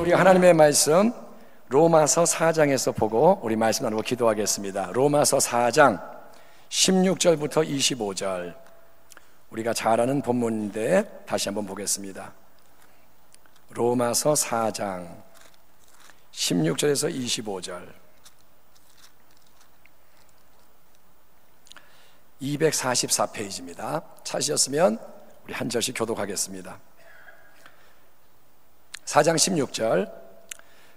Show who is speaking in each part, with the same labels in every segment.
Speaker 1: 우리 하나님의 말씀 로마서 4장에서 보고 우리 말씀 나누고 기도하겠습니다. 로마서 4장 16절부터 25절, 우리가 잘 아는 본문인데 다시 한번 보겠습니다. 로마서 4장 16절에서 25절, 244페이지입니다. 찾으셨으면 우리 한 절씩 교독하겠습니다. 4장 16절,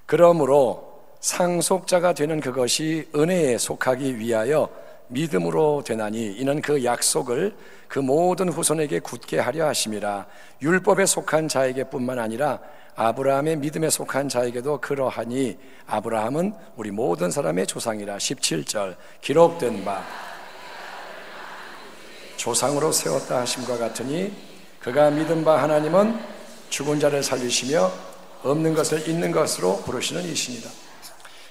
Speaker 1: 그러므로 상속자가 되는 그것이 은혜에 속하기 위하여 믿음으로 되나니 이는 그 약속을 그 모든 후손에게 굳게 하려 하심이라. 율법에 속한 자에게 뿐만 아니라 아브라함의 믿음에 속한 자에게도 그러하니 아브라함은 우리 모든 사람의 조상이라. 17절, 기록된 바 조상으로 세웠다 하심과 같으니 그가 믿은 바 하나님은 죽은 자를 살리시며 없는 것을 있는 것으로 부르시는 이시니라.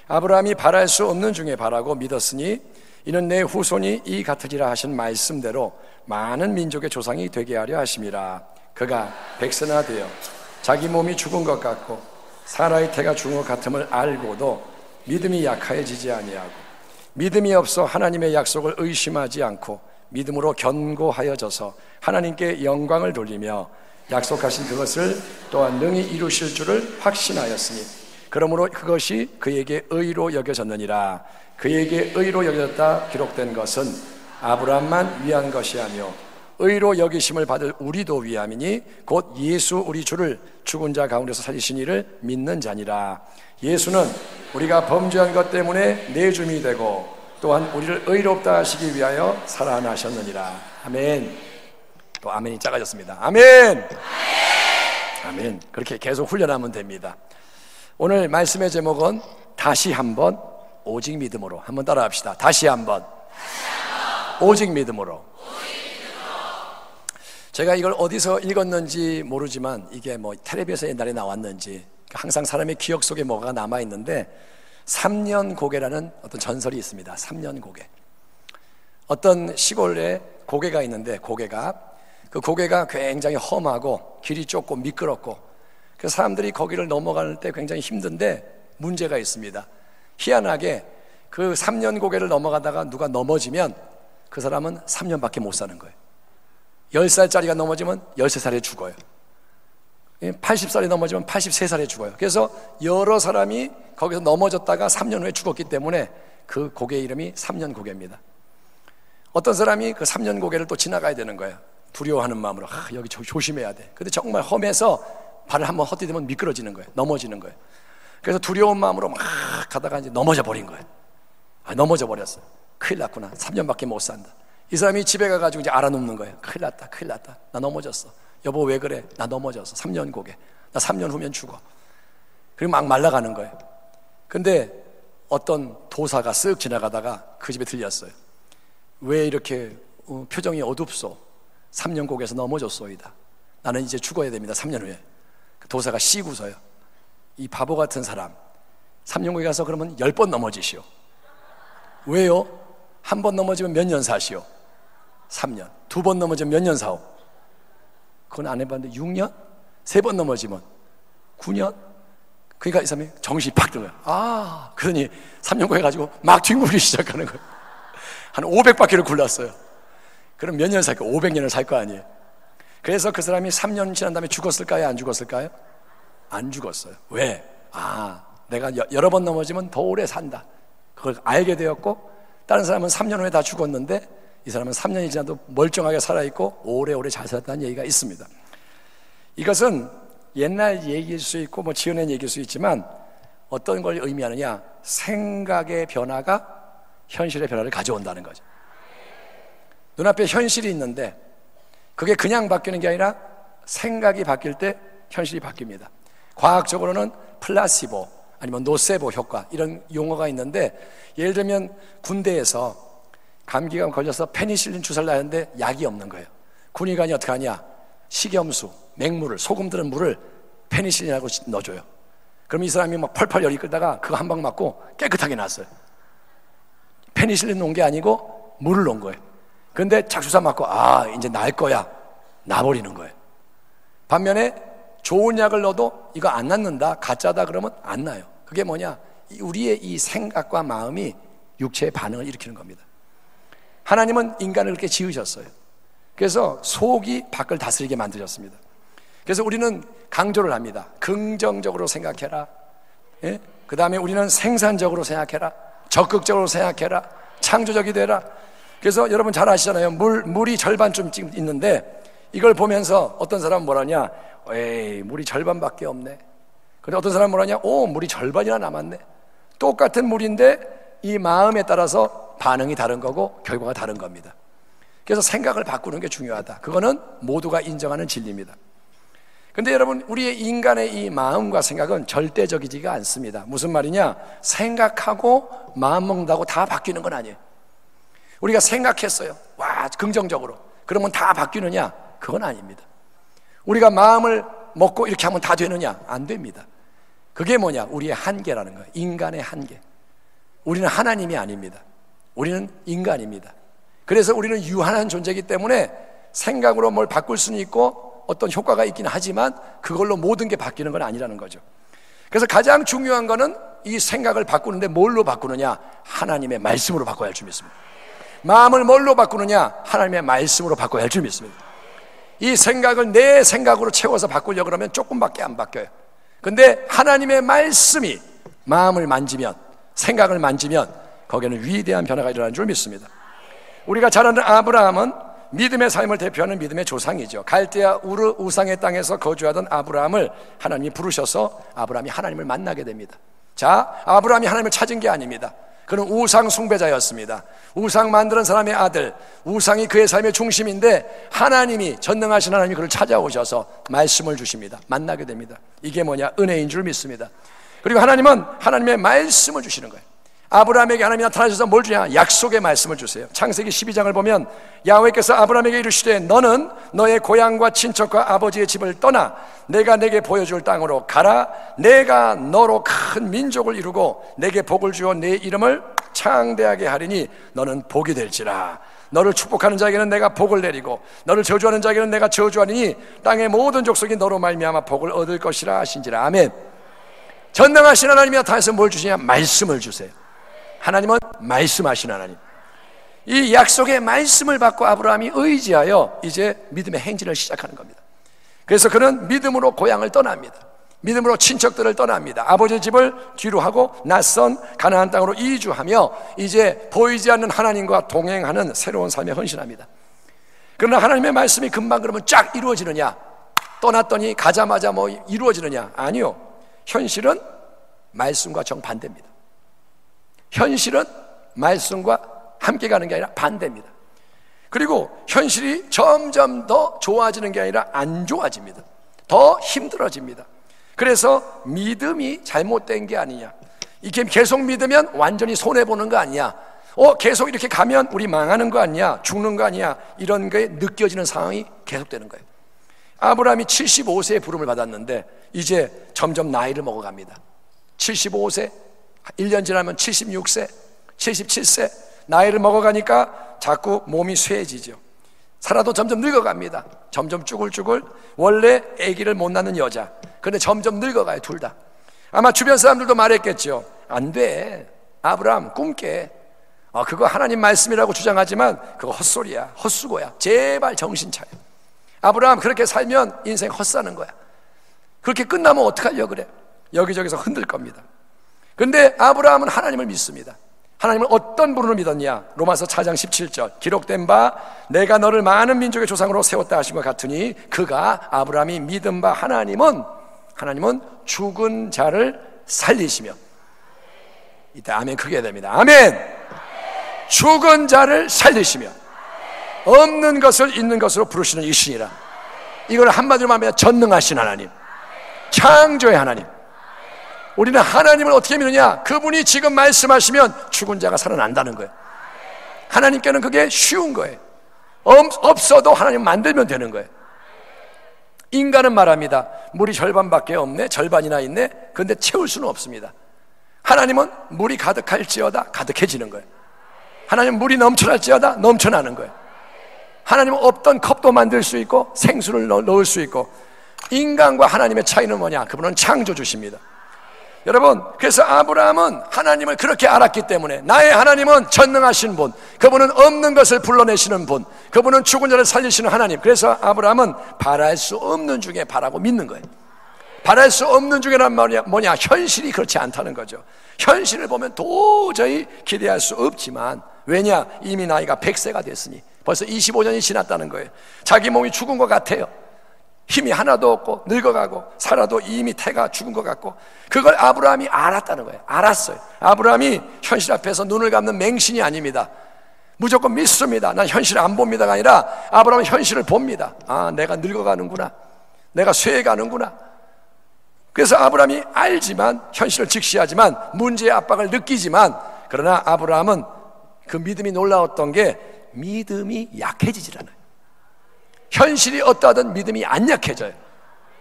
Speaker 1: 아브라함이 바랄 수 없는 중에 바라고 믿었으니 이는 내 후손이 이 같으리라 하신 말씀대로 많은 민족의 조상이 되게 하려 하심이라. 그가 백세나 되어 자기 몸이 죽은 것 같고 사라의 태가 죽은 것 같음을 알고도 믿음이 약하여지지 아니하고 믿음이 없어 하나님의 약속을 의심하지 않고 믿음으로 견고하여져서 하나님께 영광을 돌리며 약속하신 그것을 또한 능히 이루실 줄을 확신하였으니 그러므로 그것이 그에게 의로 여겨졌느니라. 그에게 의로 여겨졌다 기록된 것은 아브라함만 위한 것이 아니요 의로 여기심을 받을 우리도 위함이니 곧 예수 우리 주를 죽은 자 가운데서 살리신 이를 믿는 자니라. 예수는 우리가 범죄한 것 때문에 내줌이 되고 또한 우리를 의롭다 하시기 위하여 살아나셨느니라. 아멘. 또 아멘이 작아졌습니다. 아멘. 아멘. 그렇게 계속 훈련하면 됩니다. 오늘 말씀의 제목은 다시 한번 오직 믿음으로. 한번 따라 합시다. 다시 한번 오직 믿음으로. 제가 이걸 어디서 읽었는지 모르지만 이게 뭐 텔레비에서 옛날에 나왔는지 항상 사람의 기억 속에 뭐가 남아있는데 3년 고개라는 어떤 전설이 있습니다. 3년 고개. 어떤 시골에 고개가 있는데 그 고개가 굉장히 험하고 길이 좁고 미끄럽고 그 사람들이 거기를 넘어갈 때 굉장히 힘든데 문제가 있습니다. 희한하게 그 3년 고개를 넘어가다가 누가 넘어지면 그 사람은 3년밖에 못 사는 거예요. 10살짜리가 넘어지면 13살에 죽어요. 80살이 넘어지면 83살에 죽어요. 그래서 여러 사람이 거기서 넘어졌다가 3년 후에 죽었기 때문에 그 고개 이름이 3년 고개입니다. 어떤 사람이 그 3년 고개를 또 지나가야 되는 거예요. 두려워하는 마음으로 여기 조심해야 돼. 근데 정말 험해서 발을 한번 헛디디면 미끄러지는 거예요. 넘어지는 거예요. 그래서 두려운 마음으로 막 가다가 이제 넘어져 버린 거예요. 넘어져 버렸어요. 큰일 났구나. 3년밖에 못 산다. 이 사람이 집에 가가지고 이제 알아눕는 거예요. 큰일 났다. 나 넘어졌어. 여보 왜 그래? 나 넘어졌어. 3년 고개. 나 3년 후면 죽어. 그리고 막 말라가는 거예요. 근데 어떤 도사가 쓱 지나가다가 그 집에 들렸어요. 왜 이렇게 표정이 어둡소? 3년 고개에서 넘어졌소이다. 나는 이제 죽어야 됩니다. 3년 후에. 그 도사가 씨구서요. 이 바보 같은 사람 3년 고개 가서 그러면 10번 넘어지시오. 왜요? 한 번 넘어지면 몇 년 사시오? 3년. 2번 넘어지면 몇 년 사오? 그건 안 해봤는데 6년? 3번 넘어지면 9년? 그러니까 이 사람이 정신이 팍 든 거야. 그러니 3년 고개 가지고 막 뒹굴기 시작하는 거예요. 한 500바퀴를 굴렀어요. 그럼 몇 년 살까? 500년을 살 거 아니에요. 그래서 그 사람이 3년 지난 다음에 죽었을까요? 안 죽었을까요? 안 죽었어요. 왜? 내가 여러 번 넘어지면 더 오래 산다. 그걸 알게 되었고 다른 사람은 3년 후에 다 죽었는데 이 사람은 3년이 지나도 멀쩡하게 살아있고 오래오래 잘 살았다는 얘기가 있습니다. 이것은 옛날 얘기일 수 있고 뭐 지어낸 얘기일 수 있지만 어떤 걸 의미하느냐? 생각의 변화가 현실의 변화를 가져온다는 거죠. 눈앞에 현실이 있는데 그게 그냥 바뀌는 게 아니라 생각이 바뀔 때 현실이 바뀝니다. 과학적으로는 플라시보 아니면 노세보 효과 이런 용어가 있는데 예를 들면 군대에서 감기가 걸려서 페니실린 주사를 놨는데 약이 없는 거예요. 군의관이 어떻게 하냐? 식염수, 맹물을, 소금 들은 물을 페니실린하고 넣어줘요. 그럼 이 사람이 막 펄펄 열이 끓다가 그거 한 방 맞고 깨끗하게 났어요. 페니실린 놓은 게 아니고 물을 놓은 거예요. 근데 착주사 맞고 이제 날 거야. 나버리는 거예요. 반면에 좋은 약을 넣어도 이거 안 낫는다, 가짜다 그러면 안 나요. 그게 뭐냐? 우리의 이 생각과 마음이 육체의 반응을 일으키는 겁니다. 하나님은 인간을 그렇게 지으셨어요. 그래서 속이 밖을 다스리게 만드셨습니다. 그래서 우리는 강조를 합니다. 긍정적으로 생각해라. 예? 그 다음에 우리는 생산적으로 생각해라. 적극적으로 생각해라. 창조적이 되라. 그래서 여러분 잘 아시잖아요. 물이 절반쯤 있는데 이걸 보면서 어떤 사람은 뭐라냐? 에이, 물이 절반밖에 없네. 그런데 어떤 사람은 뭐라냐? 오, 물이 절반이나 남았네. 똑같은 물인데 이 마음에 따라서 반응이 다른 거고 결과가 다른 겁니다. 그래서 생각을 바꾸는 게 중요하다. 그거는 모두가 인정하는 진리입니다. 근데 여러분, 우리의 인간의 이 마음과 생각은 절대적이지가 않습니다. 무슨 말이냐? 생각하고 마음 먹는다고 다 바뀌는 건 아니에요. 우리가 생각했어요. 와, 긍정적으로. 그러면 다 바뀌느냐? 그건 아닙니다. 우리가 마음을 먹고 이렇게 하면 다 되느냐? 안 됩니다. 그게 뭐냐? 우리의 한계라는 거예요. 인간의 한계. 우리는 하나님이 아닙니다. 우리는 인간입니다. 그래서 우리는 유한한 존재이기 때문에 생각으로 뭘 바꿀 수는 있고 어떤 효과가 있긴 하지만 그걸로 모든 게 바뀌는 건 아니라는 거죠. 그래서 가장 중요한 거는 이 생각을 바꾸는데 뭘로 바꾸느냐? 하나님의 말씀으로 바꿔야 할 줄 믿습니다. 마음을 뭘로 바꾸느냐? 하나님의 말씀으로 바꿔야 할 줄 믿습니다. 이 생각을 내 생각으로 채워서 바꾸려고 그러면 조금밖에 안 바뀌어요. 근데 하나님의 말씀이 마음을 만지면, 생각을 만지면 거기에는 위대한 변화가 일어나는 줄 믿습니다. 우리가 잘 아는 아브라함은 믿음의 삶을 대표하는 믿음의 조상이죠. 갈대아 우르 우상의 땅에서 거주하던 아브라함을 하나님이 부르셔서 아브라함이 하나님을 만나게 됩니다. 자, 아브라함이 하나님을 찾은 게 아닙니다. 그는 우상 숭배자였습니다. 우상 만드는 사람의 아들, 우상이 그의 삶의 중심인데 하나님이, 전능하신 하나님이 그를 찾아오셔서 말씀을 주십니다. 만나게 됩니다. 이게 뭐냐? 은혜인 줄 믿습니다. 그리고 하나님은 하나님의 말씀을 주시는 거예요. 아브라함에게 하나님이 나타나셔서 뭘 주냐? 약속의 말씀을 주세요. 창세기 12장을 보면 야훼께서 아브라함에게 이르시되 너는 너의 고향과 친척과 아버지의 집을 떠나 내가 내게 보여줄 땅으로 가라. 내가 너로 큰 민족을 이루고 내게 복을 주어 내 이름을 창대하게 하리니 너는 복이 될지라. 너를 축복하는 자에게는 내가 복을 내리고 너를 저주하는 자에게는 내가 저주하리니 땅의 모든 족속이 너로 말미암아 복을 얻을 것이라 하신지라. 아멘. 전능하신 하나님이 나타나서 뭘 주시냐? 말씀을 주세요. 하나님은 말씀하신 하나님. 이 약속의 말씀을 받고 아브라함이 의지하여 이제 믿음의 행진을 시작하는 겁니다. 그래서 그는 믿음으로 고향을 떠납니다. 믿음으로 친척들을 떠납니다. 아버지의 집을 뒤로 하고 낯선 가나안 땅으로 이주하며 이제 보이지 않는 하나님과 동행하는 새로운 삶에 헌신합니다. 그러나 하나님의 말씀이 금방 그러면 쫙 이루어지느냐? 떠났더니 가자마자 뭐 이루어지느냐? 아니요. 현실은 말씀과 정반대입니다. 현실은 말씀과 함께 가는 게 아니라 반대입니다. 그리고 현실이 점점 더 좋아지는 게 아니라 안 좋아집니다. 더 힘들어집니다. 그래서 믿음이 잘못된 게 아니냐, 이렇게 계속 믿으면 완전히 손해보는 거 아니냐, 계속 이렇게 가면 우리 망하는 거 아니냐, 죽는 거 아니냐, 이런 게 느껴지는 상황이 계속되는 거예요. 아브라함이 75세의 부름을 받았는데 이제 점점 나이를 먹어갑니다. 75세, 1년 지나면 76세, 77세, 나이를 먹어가니까 자꾸 몸이 쇠해지죠. 살아도 점점 늙어갑니다. 점점 쭈글쭈글. 원래 아기를 못 낳는 여자, 근데 점점 늙어가요, 둘 다. 아마 주변 사람들도 말했겠죠. 안 돼, 아브라함 꿈깨. 그거 하나님 말씀이라고 주장하지만 그거 헛소리야, 헛수고야. 제발 정신 차려. 아브라함 그렇게 살면 인생 헛사는 거야. 그렇게 끝나면 어떡하려고 그래. 여기저기서 흔들 겁니다. 근데 아브라함은 하나님을 믿습니다. 하나님은 어떤 분으로 믿었냐? 로마서 4장 17절 기록된 바 내가 너를 많은 민족의 조상으로 세웠다 하신 것 같으니 그가, 아브라함이 믿은 바 하나님은 죽은 자를 살리시며, 이때 아멘 크게 해야 됩니다. 아멘. 죽은 자를 살리시며 없는 것을 있는 것으로 부르시는 이시니라. 이걸 한마디로 말하면 전능하신 하나님, 창조의 하나님. 우리는 하나님을 어떻게 믿느냐? 그분이 지금 말씀하시면 죽은 자가 살아난다는 거예요. 하나님께는 그게 쉬운 거예요. 없어도 하나님 만들면 되는 거예요. 인간은 말합니다. 물이 절반밖에 없네, 절반이나 있네. 그런데 채울 수는 없습니다. 하나님은 물이 가득할지어다 가득해지는 거예요. 하나님은 물이 넘쳐날지어다 넘쳐나는 거예요. 하나님은 없던 컵도 만들 수 있고 생수를 넣을 수 있고 인간과 하나님의 차이는 뭐냐? 그분은 창조주십니다. 여러분, 그래서 아브라함은 하나님을 그렇게 알았기 때문에 나의 하나님은 전능하신 분, 그분은 없는 것을 불러내시는 분, 그분은 죽은 자를 살리시는 하나님. 그래서 아브라함은 바랄 수 없는 중에 바라고 믿는 거예요. 바랄 수 없는 중에란 뭐냐? 현실이 그렇지 않다는 거죠. 현실을 보면 도저히 기대할 수 없지만, 왜냐? 이미 나이가 100세가 됐으니 벌써 25년이 지났다는 거예요. 자기 몸이 죽은 것 같아요. 힘이 하나도 없고 늙어가고 살아도 이미 태가 죽은 것 같고, 그걸 아브라함이 알았다는 거예요. 알았어요. 아브라함이 현실 앞에서 눈을 감는 맹신이 아닙니다. 무조건 믿습니다. 난 현실을 안 봅니다가 아니라 아브라함은 현실을 봅니다. 아, 내가 늙어가는구나, 내가 쇠해가는구나. 그래서 아브라함이 알지만, 현실을 직시하지만, 문제의 압박을 느끼지만, 그러나 아브라함은 그 믿음이 놀라웠던 게 믿음이 약해지질 않아요. 현실이 어떠하든 믿음이 안 약해져요.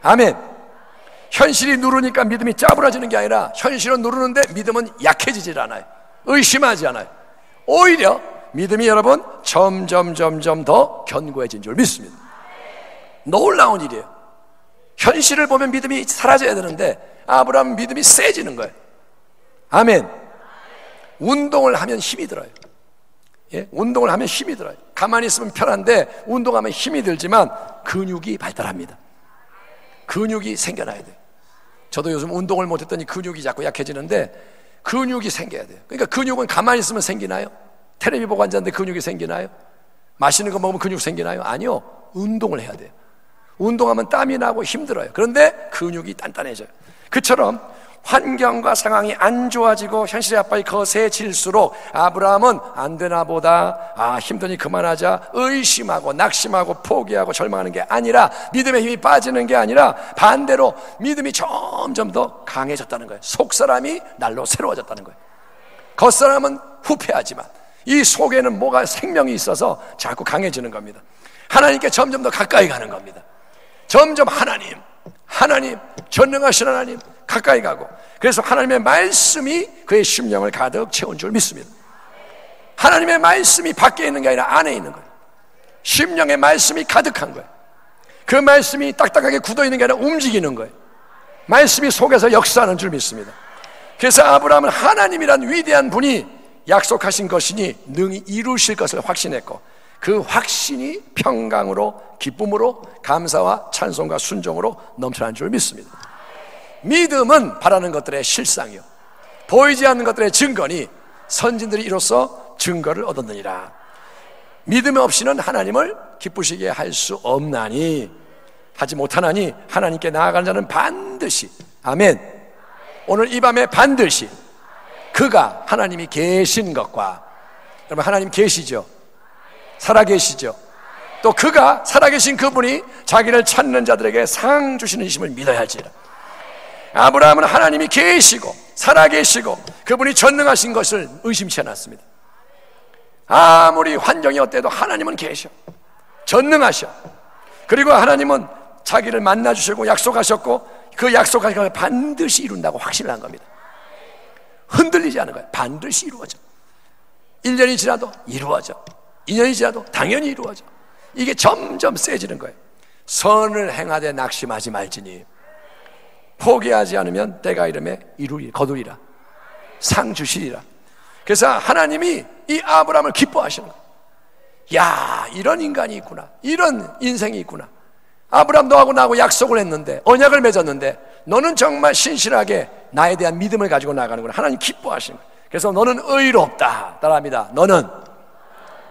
Speaker 1: 아멘. 현실이 누르니까 믿음이 짜부러지는 게 아니라 현실은 누르는데 믿음은 약해지질 않아요. 의심하지 않아요. 오히려 믿음이 여러분 점점 더 견고해진 줄 믿습니다. 놀라운 일이에요. 현실을 보면 믿음이 사라져야 되는데 아브라함은 믿음이 세지는 거예요. 아멘. 운동을 하면 힘이 들어요. 예? 운동을 하면 힘이 들어요. 가만히 있으면 편한데 운동하면 힘이 들지만 근육이 발달합니다. 근육이 생겨나야 돼요. 저도 요즘 운동을 못했더니 근육이 자꾸 약해지는데 근육이 생겨야 돼요. 그러니까 근육은 가만히 있으면 생기나요? 텔레비 보고 앉았는데 근육이 생기나요? 맛있는 거 먹으면 근육 생기나요? 아니요. 운동을 해야 돼요. 운동하면 땀이 나고 힘들어요. 그런데 근육이 단단해져요. 그처럼 환경과 상황이 안 좋아지고 현실의 압박이 거세질수록 아브라함은 안 되나 보다, 힘드니 그만하자, 의심하고 낙심하고 포기하고 절망하는 게 아니라, 믿음의 힘이 빠지는 게 아니라 반대로 믿음이 점점 더 강해졌다는 거예요. 속사람이 날로 새로워졌다는 거예요. 겉사람은 후패하지만 이 속에는 뭐가 생명이 있어서 자꾸 강해지는 겁니다. 하나님께 점점 더 가까이 가는 겁니다. 점점 하나님 전능하신 하나님 가까이 가고, 그래서 하나님의 말씀이 그의 심령을 가득 채운 줄 믿습니다. 하나님의 말씀이 밖에 있는 게 아니라 안에 있는 거예요. 심령의 말씀이 가득한 거예요. 그 말씀이 딱딱하게 굳어 있는 게 아니라 움직이는 거예요. 말씀이 속에서 역사하는 줄 믿습니다. 그래서 아브라함은 하나님이란 위대한 분이 약속하신 것이니 능히 이루실 것을 확신했고, 그 확신이 평강으로, 기쁨으로, 감사와 찬송과 순종으로 넘쳐난 줄 믿습니다. 믿음은 바라는 것들의 실상이요, 보이지 않는 것들의 증거니 선진들이 이로써 증거를 얻었느니라. 믿음 없이는 하나님을 기쁘시게 할 수 없나니, 하지 못하나니 하나님께 나아가는 자는 반드시, 아멘, 오늘 이 밤에 반드시 그가 하나님이 계신 것과, 여러분 하나님 계시죠? 살아계시죠? 또 그가 살아계신 그분이 자기를 찾는 자들에게 상 주시는 이심을 믿어야 할지라. 아브라함은 하나님이 계시고 살아계시고 그분이 전능하신 것을 의심치 않았습니다. 아무리 환경이 어때도 하나님은 계셔, 전능하셔. 그리고 하나님은 자기를 만나주시고 약속하셨고 그 약속하신 것을 반드시 이룬다고 확신을 한 겁니다. 흔들리지 않은 거예요. 반드시 이루어져. 1년이 지나도 이루어져, 2년이 지나도 당연히 이루어져. 이게 점점 세지는 거예요. 선을 행하되 낙심하지 말지니 포기하지 않으면 때가 이름에 거두리라, 상 주시리라. 그래서 하나님이 이 아브라함을 기뻐하시는 거예요. 야, 이런 인간이 있구나, 이런 인생이 있구나. 아브라함 너하고 나하고 약속을 했는데, 언약을 맺었는데 너는 정말 신실하게 나에 대한 믿음을 가지고 나가는구나. 하나님 기뻐하시는 거예요. 그래서 너는 의롭다. 따라합니다. 너는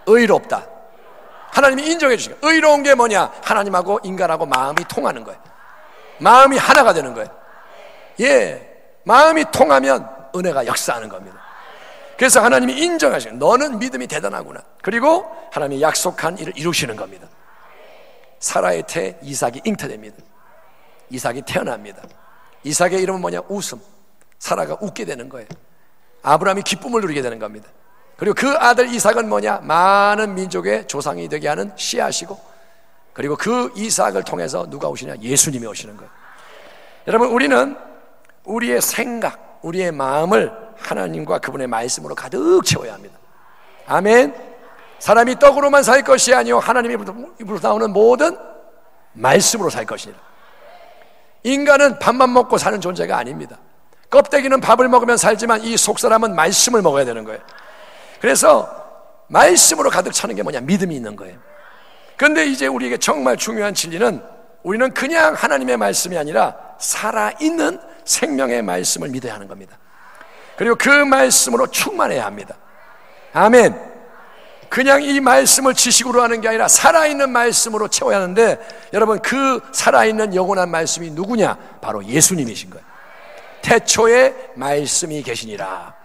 Speaker 1: 의롭다. 하나님이 인정해 주시는 거예요. 의로운 게 뭐냐? 하나님하고 인간하고 마음이 통하는 거예요. 마음이 하나가 되는 거예요. 예, 마음이 통하면 은혜가 역사하는 겁니다. 그래서 하나님이 인정하시는, 너는 믿음이 대단하구나. 그리고 하나님이 약속한 일을 이루시는 겁니다. 사라의 태 이삭이 잉태됩니다. 이삭이 태어납니다. 이삭의 이름은 뭐냐? 웃음. 사라가 웃게 되는 거예요. 아브라함이 기쁨을 누리게 되는 겁니다. 그리고 그 아들 이삭은 뭐냐? 많은 민족의 조상이 되게 하는 씨앗이고, 그리고 그 이삭을 통해서 누가 오시냐? 예수님이 오시는 거예요. 여러분, 우리는 우리의 생각, 우리의 마음을 하나님과 그분의 말씀으로 가득 채워야 합니다. 아멘. 사람이 떡으로만 살 것이 아니요 하나님의 입으로 나오는 모든 말씀으로 살 것이니라. 인간은 밥만 먹고 사는 존재가 아닙니다. 껍데기는 밥을 먹으면 살지만 이 속사람은 말씀을 먹어야 되는 거예요. 그래서 말씀으로 가득 차는 게 뭐냐? 믿음이 있는 거예요. 그런데 이제 우리에게 정말 중요한 진리는 우리는 그냥 하나님의 말씀이 아니라 살아있는 생명의 말씀을 믿어야 하는 겁니다. 그리고 그 말씀으로 충만해야 합니다. 아멘. 그냥 이 말씀을 지식으로 하는 게 아니라 살아있는 말씀으로 채워야 하는데, 여러분, 그 살아있는 영원한 말씀이 누구냐? 바로 예수님이신 거예요. 태초에 말씀이 계시니라.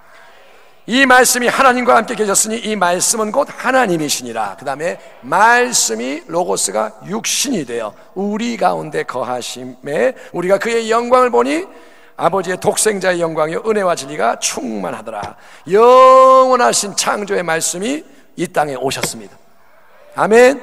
Speaker 1: 이 말씀이 하나님과 함께 계셨으니 이 말씀은 곧 하나님이시니라. 그 다음에 말씀이 로고스가 육신이 되어 우리 가운데 거하심에 우리가 그의 영광을 보니 아버지의 독생자의 영광이요 은혜와 진리가 충만하더라. 영원하신 창조의 말씀이 이 땅에 오셨습니다. 아멘.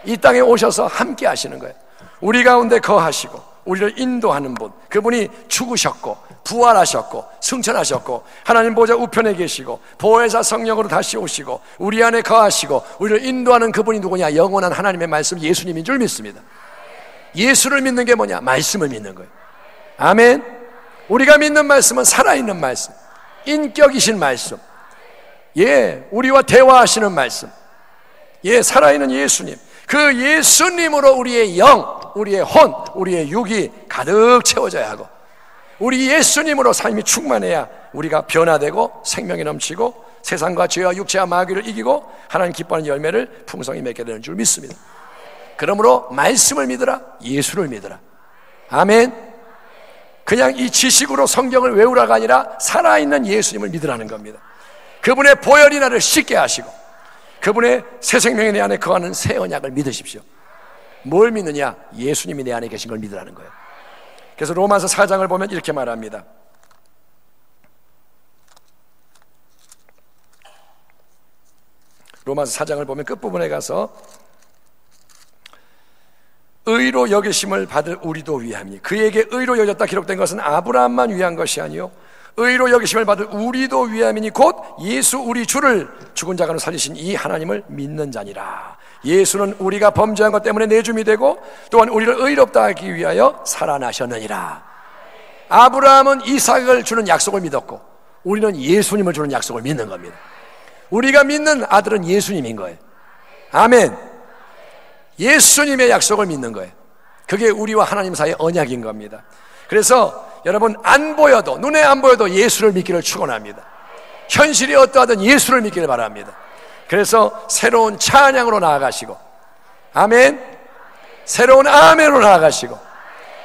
Speaker 1: 이 땅에 오셔서 함께 하시는 거예요. 우리 가운데 거하시고 우리를 인도하는 분, 그분이 죽으셨고 부활하셨고 승천하셨고 하나님 보좌 우편에 계시고 보혜사 성령으로 다시 오시고 우리 안에 거하시고 우리를 인도하는 그분이 누구냐? 영원한 하나님의 말씀 예수님인 줄 믿습니다. 예수를 믿는 게 뭐냐? 말씀을 믿는 거예요. 아멘. 우리가 믿는 말씀은 살아있는 말씀, 인격이신 말씀, 우리와 대화하시는 말씀, 살아있는 예수님, 그 예수님으로 우리의 영, 우리의 혼, 우리의 육이 가득 채워져야 하고, 우리 예수님으로 삶이 충만해야 우리가 변화되고 생명이 넘치고 세상과 죄와 육체와 마귀를 이기고 하나님 기뻐하는 열매를 풍성히 맺게 되는 줄 믿습니다. 그러므로 말씀을 믿으라, 예수를 믿으라. 아멘. 그냥 이 지식으로 성경을 외우라가 아니라 살아있는 예수님을 믿으라는 겁니다. 그분의 보혈이 나를 씻게 하시고 그분의 새 생명이 내 안에 거하는 새 언약을 믿으십시오. 뭘 믿느냐? 예수님이 내 안에 계신 걸 믿으라는 거예요. 그래서 로마서 4장을 보면 이렇게 말합니다. 로마서 4장을 보면 끝부분에 가서 의로 여기심을 받을 우리도 위함이니, 그에게 의로 여겼다 기록된 것은 아브라함만 위한 것이 아니요 의로 여기심을 받을 우리도 위함이니 곧 예수 우리 주를 죽은 자 가운데 살리신 이 하나님을 믿는 자니라. 예수는 우리가 범죄한 것 때문에 내줌이 되고 또한 우리를 의롭다 하기 위하여 살아나셨느니라. 아브라함은 이삭을 주는 약속을 믿었고 우리는 예수님을 주는 약속을 믿는 겁니다. 우리가 믿는 아들은 예수님인 거예요. 아멘. 예수님의 약속을 믿는 거예요. 그게 우리와 하나님 사이의 언약인 겁니다. 그래서 여러분, 안 보여도, 눈에 안 보여도 예수를 믿기를 축원합니다. 현실이 어떠하든 예수를 믿기를 바랍니다. 그래서 새로운 찬양으로 나아가시고, 아멘, 새로운 아멘으로 나아가시고,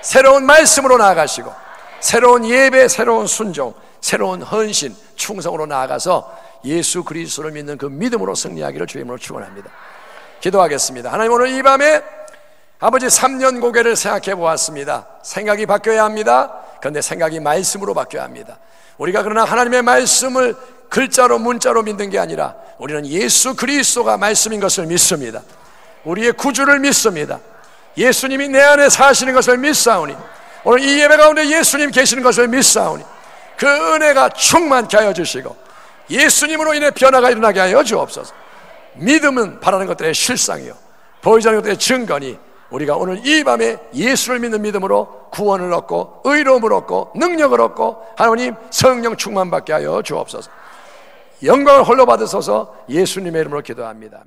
Speaker 1: 새로운 말씀으로 나아가시고, 새로운 예배, 새로운 순종, 새로운 헌신, 충성으로 나아가서 예수 그리스도를 믿는 그 믿음으로 승리하기를 주의 이름으로 축원합니다. 기도하겠습니다. 하나님, 오늘 이 밤에 아버지 3년 고개를 생각해 보았습니다. 생각이 바뀌어야 합니다. 그런데 생각이 말씀으로 바뀌어야 합니다. 우리가 그러나 하나님의 말씀을 글자로 문자로 믿는 게 아니라 우리는 예수 그리스도가 말씀인 것을 믿습니다. 우리의 구주를 믿습니다. 예수님이 내 안에 사시는 것을 믿사오니, 오늘 이 예배 가운데 예수님 계시는 것을 믿사오니 그 은혜가 충만케 하여 주시고 예수님으로 인해 변화가 일어나게 하여 주옵소서. 믿음은 바라는 것들의 실상이요 보이지 않는 것들의 증거니 우리가 오늘 이 밤에 예수를 믿는 믿음으로 구원을 얻고 의로움을 얻고 능력을 얻고 하나님 성령 충만받게 하여 주옵소서. 영광을 홀로 받으소서. 예수님의 이름으로 기도합니다.